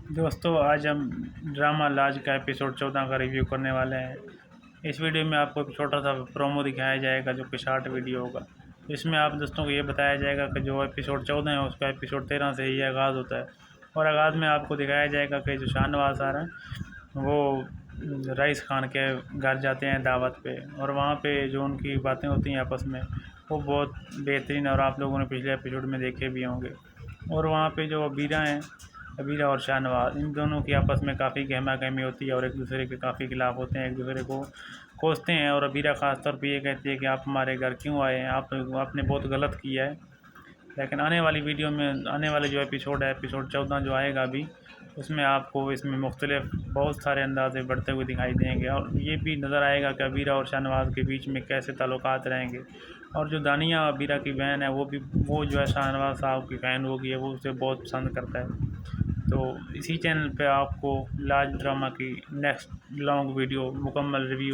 दोस्तों, आज हम ड्रामा लाज का एपिसोड 14 का रिव्यू करने वाले हैं। इस वीडियो में आपको एक छोटा सा प्रोमो दिखाया जाएगा जो कि शॉर्ट वीडियो होगा। इसमें आप दोस्तों को ये बताया जाएगा कि जो एपिसोड 14 है उसका एपिसोड 13 से ही आगाज़ होता है। और आगाज़ में आपको दिखाया जाएगा कि जो शाहनवाज सर हैं वो रईस खान के घर जाते हैं दावत पे, और वहाँ पे जो उनकी बातें होती हैं आपस में वो बहुत बेहतरीन, और आप लोगों ने पिछले एपिसोड में देखे भी होंगे। और वहाँ पे जो अबीरा हैं, अबीरा और शाहनवाज, इन दोनों की आपस में काफ़ी गहमा गहमी होती है और एक दूसरे के काफ़ी खिलाफ होते हैं, एक दूसरे को कोसते हैं। और अबीरा ख़ास तौर पे ये कहती है कि आप हमारे घर क्यों आए हैं, आपने बहुत गलत किया है। लेकिन आने वाली वीडियो में, आने वाले जो एपिसोड है, एपिसोड 14 जो आएगा अभी, उसमें आपको इसमें मुख्तलिफ बहुत सारे अंदाजे बढ़ते हुए दिखाई देंगे। और ये भी नज़र आएगा कि अबीरा और शाहनवाज के बीच में कैसे ताल्लुकात रहेंगे। और जो दानिया अबीरा की बहन है वो जो है शाहनवाज साहब की फ़ैन होगी, वो उसे बहुत पसंद करता है। तो इसी चैनल पे आपको लाज ड्रामा की नेक्स्ट लॉन्ग वीडियो मुकम्मल रिव्यू